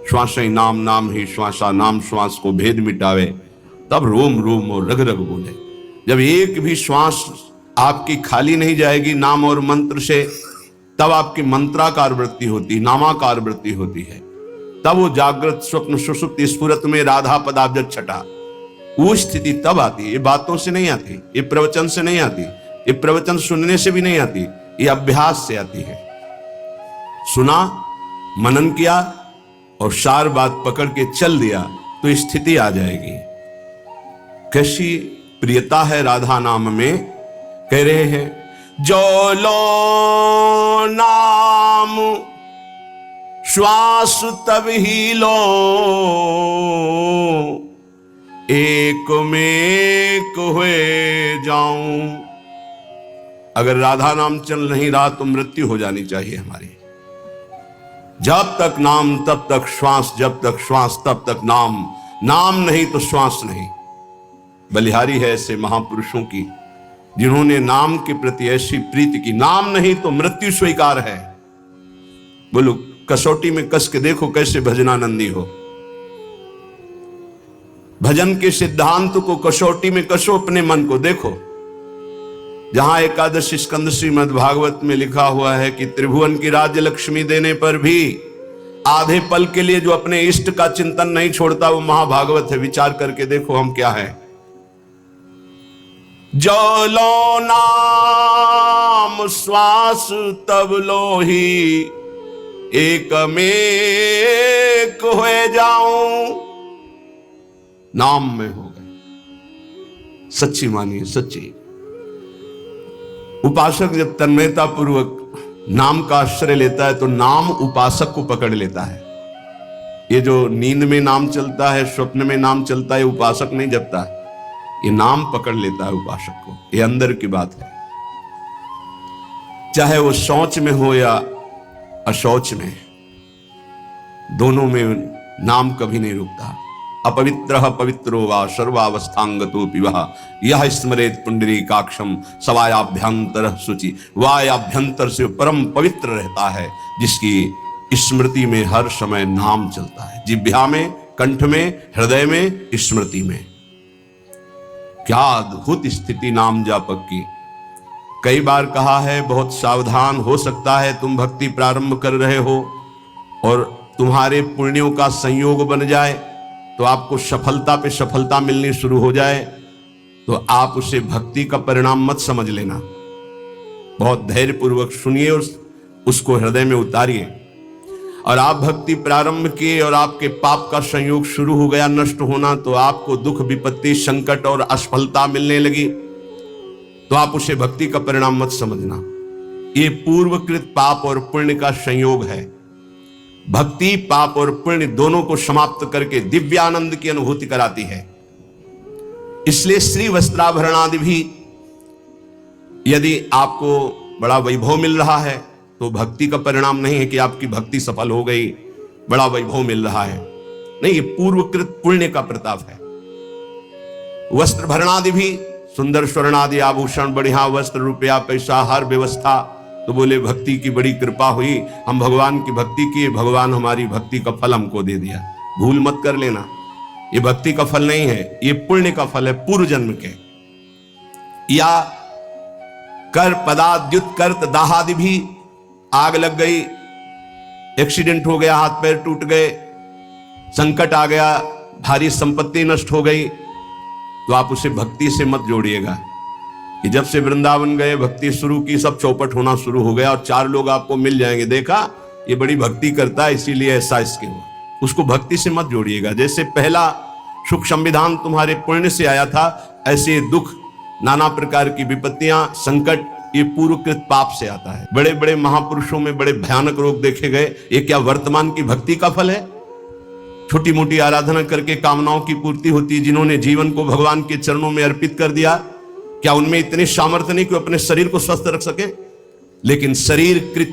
श्वास ही नाम, नाम ही श्वासा, नाम श्वास को भेद मिटावे, तब रोम रोम और रग रग बोले। जब एक भी श्वास आपकी खाली नहीं जाएगी नाम और मंत्र से, तब आपकी मंत्राकार वृत्ति होती, नामाकार वृत्ति होती है। तब वो जागृत स्वप्न सुषुप्ति स्फुरत में राधा पदाब्ज छटा, वो स्थिति तब आती है। ये बातों से नहीं आती, ये प्रवचन से नहीं आती, ये प्रवचन सुनने से भी नहीं आती, ये अभ्यास से आती है। सुना, मनन किया और सार बात पकड़ के चल दिया तो स्थिति आ जाएगी। कैसी प्रियता है राधा नाम में। कह रहे हैं जो लो नाम श्वास तब ही लो, एक में एक हुए जाऊं। अगर राधा नाम चल नहीं रहा तो मृत्यु हो जानी चाहिए हमारी। जब तक नाम तब तक श्वास, जब तक श्वास तब तक नाम, नाम नहीं तो श्वास नहीं। बलिहारी है ऐसे महापुरुषों की जिन्होंने नाम के प्रति ऐसी प्रीति की। नाम नहीं तो मृत्यु स्वीकार है। बोलो, कसौटी में कस के देखो कैसे भजनानंदी हो। भजन के सिद्धांत को कसौटी में कसो, अपने मन को देखो। जहां एकादश स्कंद श्रीमद् भागवत में लिखा हुआ है कि त्रिभुवन की राज्य लक्ष्मी देने पर भी आधे पल के लिए जो अपने इष्ट का चिंतन नहीं छोड़ता वो महाभागवत है। विचार करके देखो हम क्या है। जो लो नाम श्वास तब लो ही, एक में एक हुए जाऊं। नाम में हो गए। सच्ची मानिए, सच्ची। उपासक जब तन्मयता पूर्वक नाम का आश्रय लेता है तो नाम उपासक को पकड़ लेता है। ये जो नींद में नाम चलता है, स्वप्न में नाम चलता है, उपासक नहीं जपता है, ये नाम पकड़ लेता है उपासक को। ये अंदर की बात है। चाहे वो शौच में हो या अशौच में, दोनों में नाम कभी नहीं रुकता। अपवित्रः पवित्रो वा सर्वावस्थांगतो पिबः, यह स्मरेत पुंडरीकाक्षम सवायाभ्यंतर शुचि। वायाभ्यंतर से परम पवित्र रहता है जिसकी स्मृति में हर समय नाम चलता है। जिह्वा में, कंठ में, हृदय में, स्मृति में। क्या अद्भुत स्थिति नाम जापक की। कई बार कहा है बहुत सावधान हो सकता है तुम भक्ति प्रारंभ कर रहे हो और तुम्हारे पुण्यों का संयोग बन जाए तो आपको सफलता पे सफलता मिलनी शुरू हो जाए, तो आप उसे भक्ति का परिणाम मत समझ लेना। बहुत धैर्य पूर्वक सुनिए और उसको हृदय में उतारिए। और आप भक्ति प्रारंभ किए और आपके पाप का संयोग शुरू हो गया नष्ट होना, तो आपको दुख विपत्ति संकट और असफलता मिलने लगी, तो आप उसे भक्ति का परिणाम मत समझना। ये पूर्वकृत पाप और पुण्य का संयोग है। भक्ति पाप और पुण्य दोनों को समाप्त करके दिव्यानंद की अनुभूति कराती है। इसलिए श्री वस्त्राभरणादि भी यदि आपको बड़ा वैभव मिल रहा है तो भक्ति का परिणाम नहीं है कि आपकी भक्ति सफल हो गई, बड़ा वैभव मिल रहा है। नहीं, ये पूर्वकृत पुण्य का प्रताप है। वस्त्र भरणादि भी, सुंदर स्वर्णादि आभूषण, बढ़िया वस्त्र, रुपया पैसा, हर व्यवस्था, तो बोले भक्ति की बड़ी कृपा हुई, हम भगवान की भक्ति किए, भगवान हमारी भक्ति का फल हमको दे दिया। भूल मत कर लेना, ये भक्ति का फल नहीं है, ये पुण्य का फल है पूर्व जन्म के। या कर पदाद्युत कर्त दाहादि भी, आग लग गई, एक्सीडेंट हो गया, हाथ पैर टूट गए, संकट आ गया, भारी संपत्ति नष्ट हो गई, तो आप उसे भक्ति से मत जोड़िएगा कि जब से वृंदावन गए भक्ति शुरू की सब चौपट होना शुरू हो गया और 4 लोग आपको मिल जाएंगे, देखा ये बड़ी भक्ति करता है इसीलिए ऐसा इसके हुआ। उसको भक्ति से मत जोड़िएगा। जैसे पहला सुख संविधान तुम्हारे पुण्य से आया था, ऐसे दुख, नाना प्रकार की विपत्तियां, संकट, ये पूर्वकृत पाप से आता है। बड़े बड़े महापुरुषों में बड़े भयानक रोग देखे गए, ये क्या वर्तमान की भक्ति का फल है? छोटी मोटी आराधना करके कामनाओं की पूर्ति होती है। जिन्होंने जीवन को भगवान के चरणों में अर्पित कर दिया, क्या उनमें इतनी सामर्थ्य नहीं कि अपने शरीर को स्वस्थ रख सके? लेकिन शरीर कृत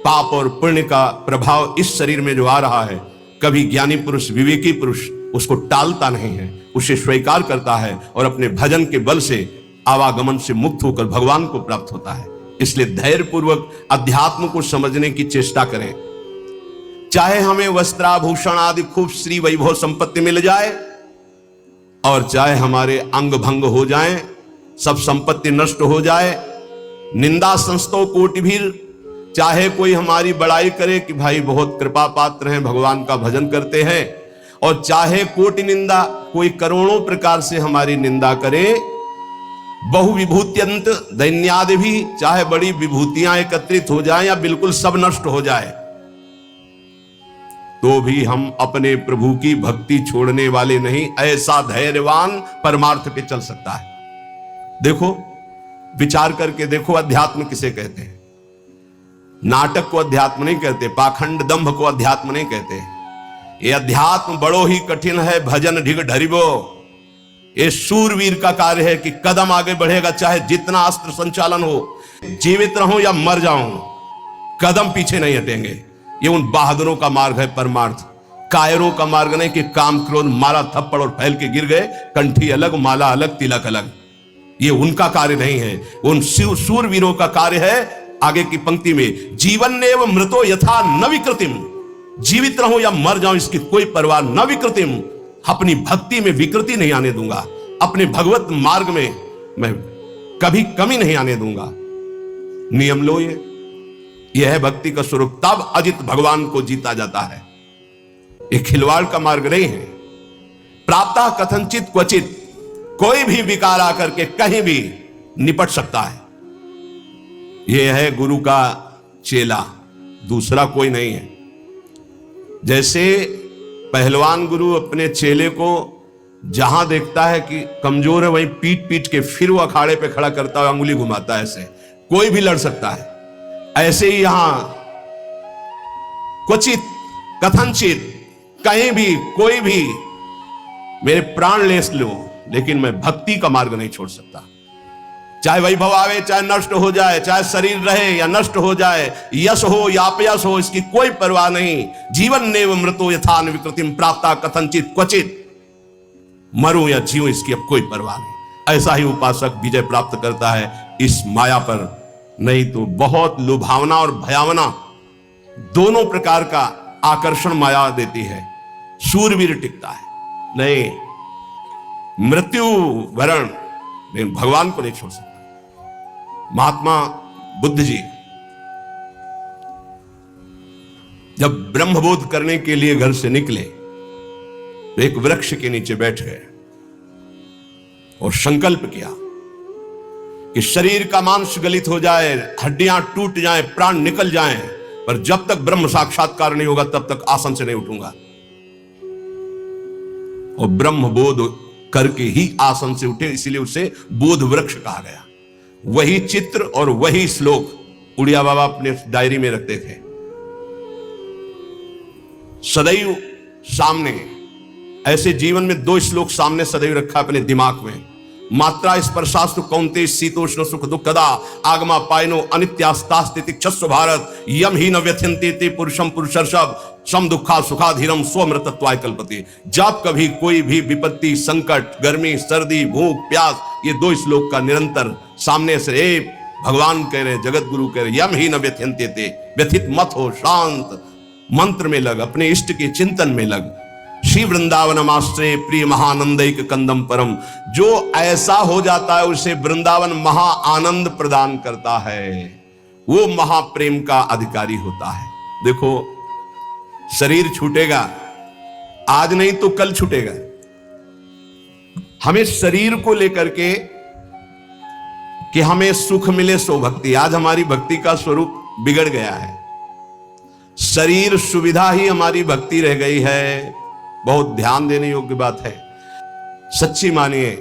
पाप और पुण्य का प्रभाव इस शरीर में जो आ रहा है, कभी ज्ञानी पुरुष, विवेकी पुरुष उसको टालता नहीं है, उसे स्वीकार करता है और अपने भजन के बल से आवागमन से मुक्त होकर भगवान को प्राप्त होता है। इसलिए धैर्य पूर्वक अध्यात्म को समझने की चेष्टा करें। चाहे हमें वस्त्राभूषण आदि खूब श्री वैभव संपत्ति मिल जाए और चाहे हमारे अंग भंग हो जाएं, सब संपत्ति नष्ट हो जाए, निंदा संस्तो कोटि भी, चाहे कोई हमारी बड़ाई करे कि भाई बहुत कृपा पात्र हैं, भगवान का भजन करते हैं, और चाहे कोटि निंदा, कोई करोड़ों प्रकार से हमारी निंदा करे, बहु विभूत्यंत दैन्यादि भी, चाहे बड़ी विभूतियां एकत्रित हो जाएं या बिल्कुल सब नष्ट हो जाए, तो भी हम अपने प्रभु की भक्ति छोड़ने वाले नहीं। ऐसा धैर्यवान परमार्थ पे चल सकता है। देखो, विचार करके देखो, अध्यात्म किसे कहते हैं? नाटक को अध्यात्म नहीं कहते, पाखंड दंभ को अध्यात्म नहीं कहते। ये अध्यात्म बड़ो ही कठिन है, भजन ढिग ढरिबो। ये शूरवीर का कार्य है कि कदम आगे बढ़ेगा, चाहे जितना अस्त्र संचालन हो, जीवित रहूं या मर जाऊं, कदम पीछे नहीं हटेंगे। ये उन बहादुरों का मार्ग है परमार्थ, कायरों का मार्ग नहीं कि काम क्रोध मारा थप्पड़ और फैल के गिर गए, कंठी अलग माला अलग तिलक अलग। ये उनका कार्य नहीं है, उन शूरवीरों का कार्य है। आगे की पंक्ति में, जीवन नेव मृतो यथा न विकृतिम, जीवित रहूं या मर जाऊं इसकी कोई परवाह न विकृतिम, अपनी भक्ति में विकृति नहीं आने दूंगा, अपने भगवत मार्ग में मैं कभी कमी नहीं आने दूंगा। नियम लो, यह है भक्ति का स्वरूप। तब अजित भगवान को जीता जाता है। ये खिलवाड़ का मार्ग नहीं है। प्राप्ता कथनचित क्वचित, कोई भी विकार आकर के कहीं भी निपट सकता है। यह है गुरु का चेला, दूसरा कोई नहीं है। जैसे पहलवान गुरु अपने चेले को जहां देखता है कि कमजोर है वहीं पीट पीट के फिर वो अखाड़े पे खड़ा करता है, अंगुली घुमाता है, ऐसे कोई भी लड़ सकता है। ऐसे ही यहां क्वचित कथनचित, कहीं भी कोई भी मेरे प्राण ले लो, लेकिन मैं भक्ति का मार्ग नहीं छोड़ सकता। चाहे वैभव आवे, चाहे नष्ट हो जाए, चाहे शरीर रहे या नष्ट हो जाए, यश हो या अपयश हो, इसकी कोई परवाह नहीं। जीवन नेव मृतो यथा न विकृतिम प्राप्ता कथनचित क्वचित, मरूं या जीऊं इसकी अब कोई परवाह नहीं। ऐसा ही उपासक विजय प्राप्त करता है इस माया पर। नहीं तो बहुत लुभावना और भयावना दोनों प्रकार का आकर्षण माया देती है। शूरवीर टिकता है नहीं, मृत्यु वरण, लेकिन भगवान को नहीं छोड़ सकता। महात्मा बुद्ध जी जब ब्रह्मबोध करने के लिए घर से निकले तो एक वृक्ष के नीचे बैठ गए और संकल्प किया कि शरीर का मांस गलित हो जाए, हड्डियां टूट जाएं, प्राण निकल जाएं, पर जब तक ब्रह्म साक्षात्कार नहीं होगा तब तक आसन से नहीं उठूंगा। और ब्रह्म बोध करके ही आसन से उठे, इसीलिए उसे बोध वृक्ष कहा गया। वही चित्र और वही श्लोक उड़िया बाबा अपने डायरी में रखते थे सदैव सामने। ऐसे जीवन में 2 श्लोक सामने सदैव रखा अपने दिमाग में। मात्रा स्पर्शास्तु कौन्तेय शीतोष्ण सुख दुखदा आगमा पायनो अनित्यास्तास्ति क्षस्व भारत यम ही न व्यथ्यन्ते ते पुरुषम पुरुषर्षभ सम दुखा सुखाधीरम स्वमृतत्वाय कल्पते। जब कभी कोई भी विपत्ति, संकट, गर्मी, सर्दी, भूख, प्यास, ये 2 श्लोक का निरंतर सामने से भगवान कह रहे, जगत गुरु कह रहे, यम ही न व्यथ्यन्ते ते, व्यथित मत हो, शांत मंत्र में लग, अपने इष्ट के चिंतन में लग। श्री वृंदावन आश्रय प्रिय महानंदिक कंदम परम, जो ऐसा हो जाता है उसे वृंदावन महा आनंद प्रदान करता है, वो महाप्रेम का अधिकारी होता है। देखो, शरीर छूटेगा, आज नहीं तो कल छूटेगा। हमें शरीर को लेकर के कि हमें सुख मिले सो भक्ति, आज हमारी भक्ति का स्वरूप बिगड़ गया है। शरीर सुविधा ही हमारी भक्ति रह गई है। बहुत ध्यान देने योग्य बात है। सच्ची मानिए,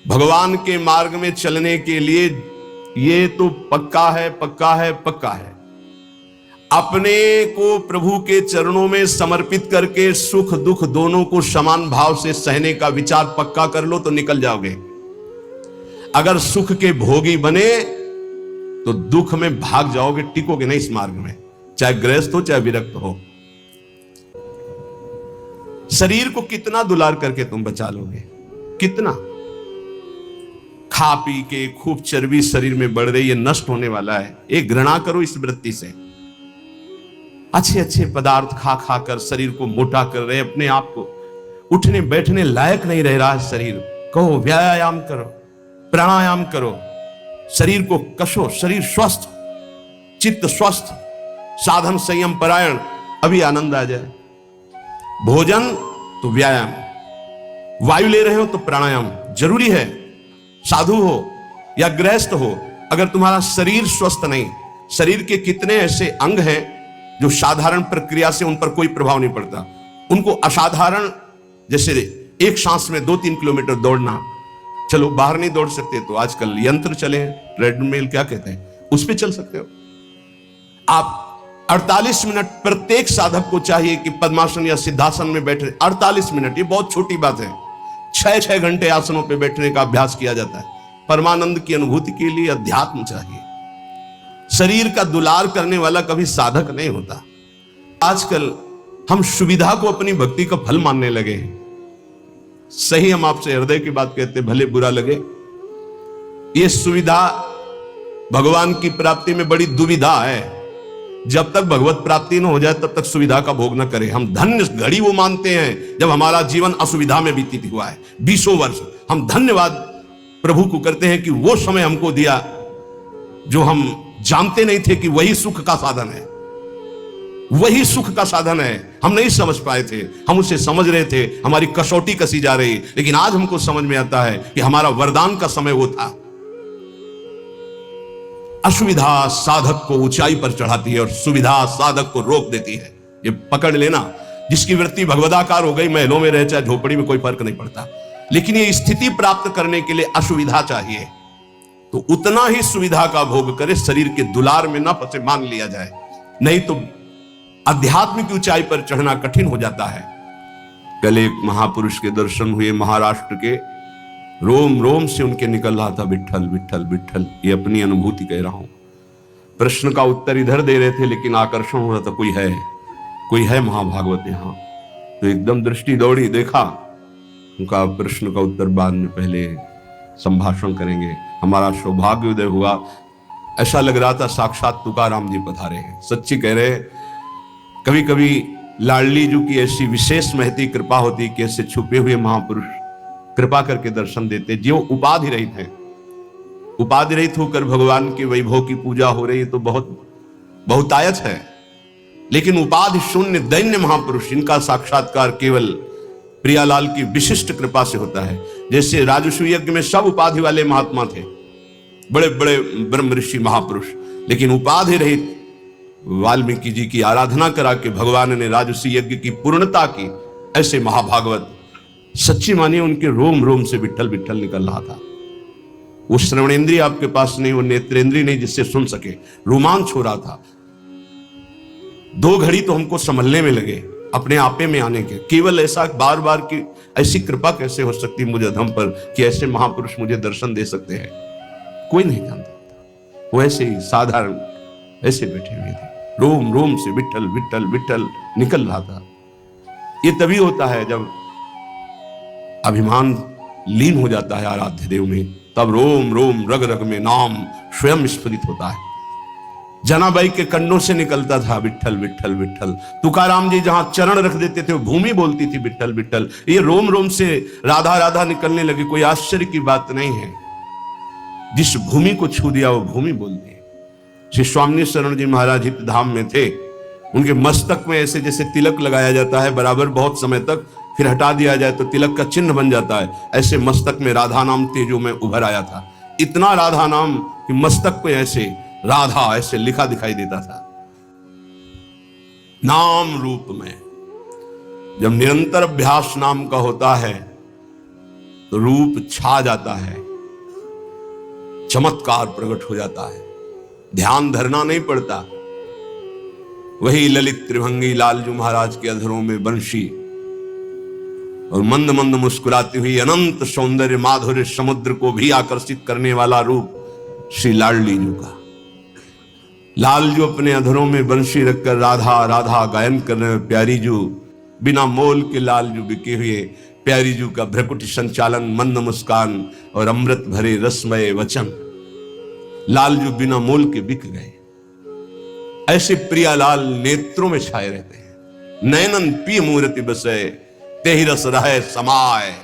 भगवान के मार्ग में चलने के लिए ये तो पक्का है, पक्का है, पक्का है। अपने को प्रभु के चरणों में समर्पित करके सुख दुख दोनों को समान भाव से सहने का विचार पक्का कर लो तो निकल जाओगे। अगर सुख के भोगी बने तो दुख में भाग जाओगे, टिकोगे नहीं इस मार्ग में, चाहे गृहस्थ हो चाहे विरक्त हो। शरीर को कितना दुलार करके तुम बचा लोगे, कितना? खा पी के खूब चर्बी शरीर में बढ़ रही है, नष्ट होने वाला है। एक घृणा करो इस वृत्ति से। अच्छे अच्छे पदार्थ खा खा कर शरीर को मोटा कर रहे, अपने आप को उठने बैठने लायक नहीं रह रहा है शरीर। कहो व्यायाम करो, प्राणायाम करो, शरीर को कसो, शरीर स्वस्थ, चित्त स्वस्थ, साधन संयम परायण, अभी आनंद आ जाए। भोजन तो व्यायाम, वायु ले रहे हो तो प्राणायाम जरूरी है। साधु हो या गृहस्थ हो, अगर तुम्हारा शरीर स्वस्थ नहीं, शरीर के कितने ऐसे अंग हैं जो साधारण प्रक्रिया से उन पर कोई प्रभाव नहीं पड़ता, उनको असाधारण, जैसे एक सांस में 2-3 किलोमीटर दौड़ना, चलो बाहर नहीं दौड़ सकते तो आजकल यंत्र चले हैं, ट्रेडमिल क्या कहते हैं, उस पर चल सकते हो आप। 48 मिनट प्रत्येक साधक को चाहिए कि पद्मासन या सिद्धासन में बैठे। 48 मिनट, ये बहुत छोटी बात है। 6-6 घंटे आसनों पे बैठने का अभ्यास किया जाता है। परमानंद की अनुभूति के लिए अध्यात्म चाहिए। शरीर का दुलार करने वाला कभी साधक नहीं होता। आजकल हम सुविधा को अपनी भक्ति का फल मानने लगे हैं। सही, हम आपसे हृदय की बात कहते, भले बुरा लगे, ये सुविधा भगवान की प्राप्ति में बड़ी दुविधा है। जब तक भगवत प्राप्ति न हो जाए तब तक सुविधा का भोग न करें। हम धन्य घड़ी वो मानते हैं जब हमारा जीवन असुविधा में व्यतीत हुआ है। 20 वर्ष हम धन्यवाद प्रभु को करते हैं कि वो समय हमको दिया जो हम जानते नहीं थे कि वही सुख का साधन है, वही सुख का साधन है। हम नहीं समझ पाए थे, हम उसे समझ रहे थे, हमारी कसौटी कसी जा रही, लेकिन आज हमको समझ में आता है कि हमारा वरदान का समय वो था। असुविधा साधक को ऊंचाई पर चढ़ाती है और सुविधा साधक को रोक देती है। ये पकड़ लेना। जिसकी वृत्ति भगवदाकार हो गई, महलों में रहे चाहे झोपड़ी में, कोई फर्क नहीं पड़ता, लेकिन ये स्थिति प्राप्त करने के लिए असुविधा चाहिए। तो उतना ही सुविधा का भोग करे, शरीर के दुलार में ना फंसे, मान लिया जाए, नहीं तो आध्यात्मिक ऊंचाई पर चढ़ना कठिन हो जाता है। कल एक महापुरुष के दर्शन हुए, महाराष्ट्र के, रोम रोम से उनके निकल रहा था विट्ठल विट्ठल विट्ठल। ये अपनी अनुभूति कह रहा हूं। प्रश्न का उत्तर इधर दे रहे थे लेकिन आकर्षण हो रहा था, कोई है महाभागवत यहां। तो एकदम दृष्टि दौड़ी, देखा, उनका प्रश्न का उत्तर बाद में, पहले संभाषण करेंगे। हमारा सौभाग्य उदय हुआ। ऐसा लग रहा था साक्षात तुकाराम जी पधारे हैं। सच्ची कह रहे, कभी कभी लाडली जी की ऐसी विशेष महती कृपा होती कि ऐसे छुपे हुए महापुरुष कृपा करके दर्शन देते। जो उपाधि रहित है, उपाधि रहित होकर भगवान के वैभव की पूजा हो रही है तो बहुतायत है, लेकिन उपाधि शून्य दैन्य महापुरुष, इनका साक्षात्कार केवल प्रियालाल की विशिष्ट कृपा से होता है। जैसे राजसूय यज्ञ में सब उपाधि वाले महात्मा थे, बड़े बड़े ब्रह्म ऋषि महापुरुष, लेकिन उपाधि रहित वाल्मीकि जी की आराधना करा के भगवान ने राजसूय यज्ञ की पूर्णता की। ऐसे महाभागवत, सच्ची मानिए, उनके रोम रोम से विट्ठल विट्ठल निकल रहा था। वो श्रवणेंद्रिय आपके पास नहीं, वो नेत्रेंद्रिय नहीं जिससे सुन सके, रोमांच हो रहा था। 2 घड़ी तो हमको संभलने में लगे, अपने आपे में आने के। केवल ऐसा बार बार की ऐसी कृपा कैसे हो सकती मुझे धम पर कि ऐसे महापुरुष मुझे दर्शन दे सकते हैं, कोई नहीं जानता। वो ऐसे ही साधारण ऐसे बैठे हुए थे, रोम रोम से विट्ठल विट्ठल विट्ठल निकल रहा था। ये तभी होता है जब अभिमान लीन हो जाता है आराध्य देव में, तब रोम रोम रग रग में नाम स्वयं स्फुरित होता है। जनाबाई के कंडों से निकलता था विट्ठल विट्ठल विट्ठल। तुकाराम जी जहां चरण रख देते थे वो भूमि बोलती थी विट्ठल विट्ठल। ये रोम रोम से राधा राधा निकलने लगी, कोई आश्चर्य की बात नहीं है। जिस भूमि को छू दिया वो भूमि बोलती है। श्री स्वामी शरण जी महाराज हित धाम में थे, उनके मस्तक में ऐसे जैसे तिलक लगाया जाता है बराबर बहुत समय तक, फिर हटा दिया जाए तो तिलक का चिन्ह बन जाता है, ऐसे मस्तक में राधा नाम तेजो में उभर आया था। इतना राधा नाम कि मस्तक पे ऐसे राधा ऐसे लिखा दिखाई देता था। नाम रूप में जब निरंतर अभ्यास नाम का होता है तो रूप छा जाता है, चमत्कार प्रकट हो जाता है, ध्यान धरना नहीं पड़ता। वही ललित त्रिभंगी लालजू महाराज के अधरों में बंशी और मंद मंद मुस्कुराती हुई अनंत सौंदर्य माधुर्य समुद्र को भी आकर्षित करने वाला रूप श्री लाडली जी का। लालजू अपने अधरों में बंशी रखकर राधा राधा गायन कर रहे, प्यारी जू बिना मोल के लालजू बिके हुए, प्यारी जू का भ्रकुटी संचालन, मंद मुस्कान और अमृत भरे रसमय वचन, लालजू बिना मोल के बिक गए। ऐसे प्रियालाल नेत्रों में छाए रहते हैं। नयनन पी मूर्ति बसे तेहि रस रहे समाय,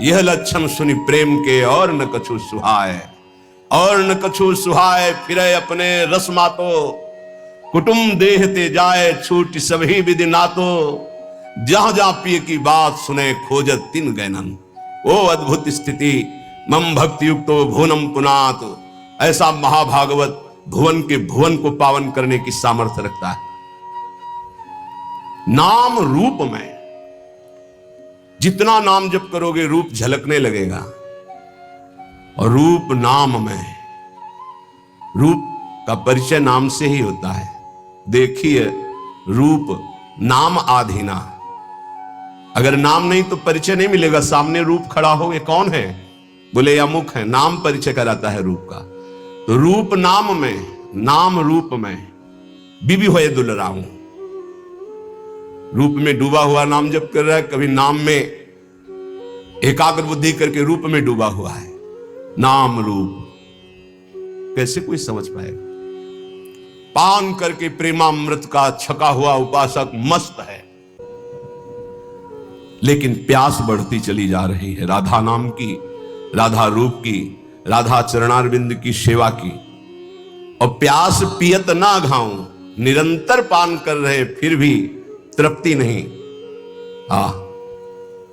यह लक्षण सुनि प्रेम के और न कछु सुहाय। और न कछु सुहाय फिरे अपने रस मातो, कुटुम देह ते जाए छूट सभी विधि नातो। जहां जहां पिय की बात सुने खोजत तिन गैनन, ओ अद्भुत स्थिति मम भक्ति युक्तो भुवनम पुनात। ऐसा महाभागवत भुवन के भुवन को पावन करने की सामर्थ्य रखता है। नाम रूप में जितना नाम जप करोगे रूप झलकने लगेगा, और रूप नाम में, रूप का परिचय नाम से ही होता है। देखिए रूप नाम आधीना, अगर नाम नहीं तो परिचय नहीं मिलेगा। सामने रूप खड़ा हो, ये कौन है, बोले अमुक है, नाम परिचय कराता है रूप का। तो रूप नाम में, नाम रूप में बीबी होए दुलराऊं। रूप में डूबा हुआ नाम जप कर रहा है, कभी नाम में एकाग्र बुद्धि करके रूप में डूबा हुआ है। नाम रूप कैसे कोई समझ पाएगा। पान करके प्रेमामृत का छका हुआ उपासक मस्त है, लेकिन प्यास बढ़ती चली जा रही है राधा नाम की, राधा रूप की, राधा चरणारविंद की सेवा की। और प्यास पियत ना घाऊं, निरंतर पान कर रहे फिर भी तृप्ति नहीं।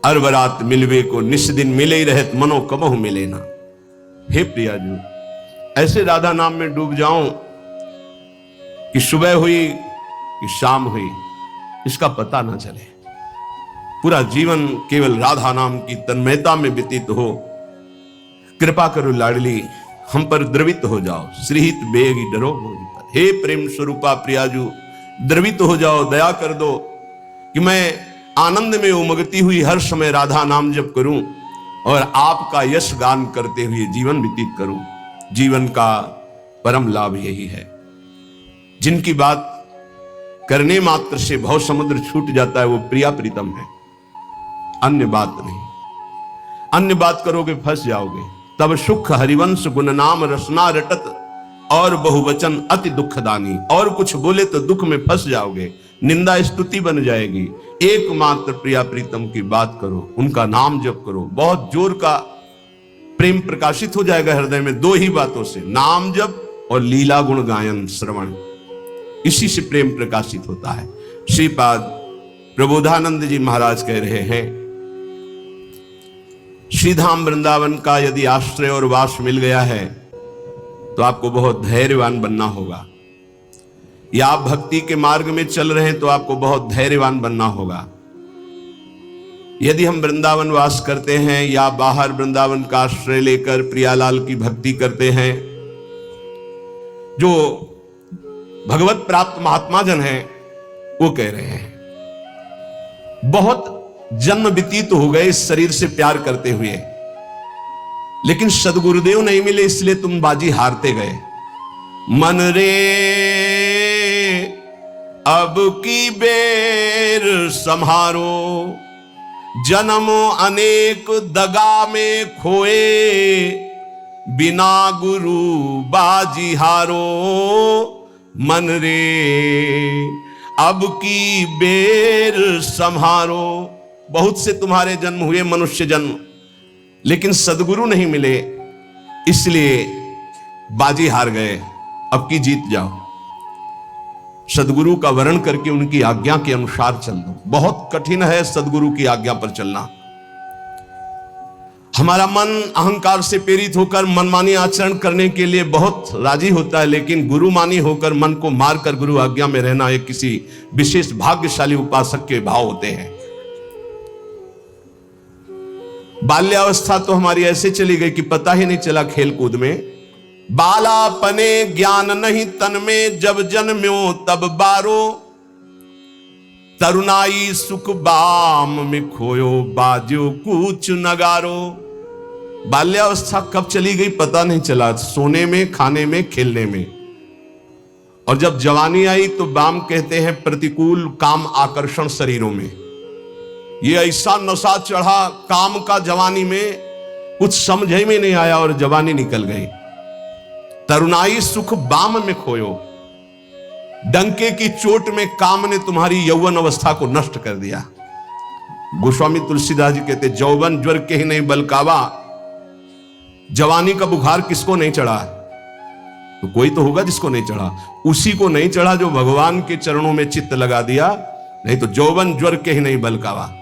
अरबरात मिलवे को निस दिन मिले ही रहत, मनो कबहु मिले ना। हे प्रिया जी, ऐसे राधा नाम में डूब जाऊं कि सुबह हुई कि शाम हुई इसका पता ना चले। पूरा जीवन केवल राधा नाम की तन्मयता में व्यतीत हो। कृपा करो लाडली, हम पर द्रवित हो जाओ। श्रीहित बेगी डरो मोहि पर। हे प्रेम स्वरूपा प्रियाजू, द्रवित हो जाओ, दया कर दो कि मैं आनंद में उमगती हुई हर समय राधा नाम जप करूं और आपका यश गान करते हुए जीवन व्यतीत करूं। जीवन का परम लाभ यही है। जिनकी बात करने मात्र से भव समुद्र छूट जाता है वो प्रिया प्रीतम है, अन्य बात नहीं। अन्य बात करोगे फंस जाओगे। तब सुख हरिवंश गुण नाम रसना रटत, और बहुवचन अति दुखदानी। और कुछ बोले तो दुख में फंस जाओगे, निंदा स्तुति बन जाएगी। एकमात्र प्रिया प्रीतम की बात करो, उनका नाम जप करो, बहुत जोर का प्रेम प्रकाशित हो जाएगा हृदय में। दो ही बातों से, नाम जप और लीला गुण गायन श्रवण, इसी से प्रेम प्रकाशित होता है। श्रीपाद प्रबोधानंद जी महाराज कह रहे हैं, श्रीधाम वृंदावन का यदि आश्रय और वास मिल गया है तो आपको बहुत धैर्यवान बनना होगा। या आप भक्ति के मार्ग में चल रहे हैं तो आपको बहुत धैर्यवान बनना होगा। यदि हम वृंदावन वास करते हैं या बाहर वृंदावन का आश्रय लेकर प्रियालाल की भक्ति करते हैं, जो भगवत प्राप्त महात्मा जन हैं वो कह रहे हैं, बहुत जन्म व्यतीत हो गए इस शरीर से प्यार करते हुए, लेकिन सदगुरुदेव नहीं मिले इसलिए तुम बाजी हारते गए। मन रे अब की बेर संहारो, जन्मों अनेक दगा में खोए, बिना गुरु बाजी हारो। मन रे अब की बेर संहारो। बहुत से तुम्हारे जन्म हुए मनुष्य जन्म, लेकिन सदगुरु नहीं मिले इसलिए बाजी हार गए। अब की जीत जाओ, सदगुरु का वर्ण करके उनकी आज्ञा के अनुसार चल दो। बहुत कठिन है सदगुरु की आज्ञा पर चलना। हमारा मन अहंकार से प्रेरित होकर मनमानी आचरण करने के लिए बहुत राजी होता है, लेकिन गुरुमानी होकर मन को मारकर गुरु आज्ञा में रहना एक किसी विशेष भाग्यशाली उपासक के भाव होते हैं। बाल्यावस्था तो हमारी ऐसे चली गई कि पता ही नहीं चला खेल कूद में। बालापने ज्ञान नहीं तन में, जब जन्म्यो तब बारो, तरुणाई सुख बाम में खोयो, बाजो कूच नगारो। बाल्यावस्था कब चली गई पता नहीं चला, सोने में, खाने में, खेलने में। और जब जवानी आई तो बाम कहते हैं प्रतिकूल काम आकर्षण शरीरों में। ये ऐसा नशा चढ़ा काम का जवानी में, कुछ समझ में नहीं आया और जवानी निकल गई। तरुणाई सुख बाम में खोयो, डंके की चोट में काम ने तुम्हारी यौवन अवस्था को नष्ट कर दिया। गोस्वामी तुलसीदास जी कहते, जौवन ज्वर के ही नहीं बलकावा। जवानी का बुखार किसको नहीं चढ़ा? तो कोई तो होगा जिसको नहीं चढ़ा। उसी को नहीं चढ़ा जो भगवान के चरणों में चित्त लगा दिया, नहीं तो जौवन ज्वर के ही नहीं बलकावा।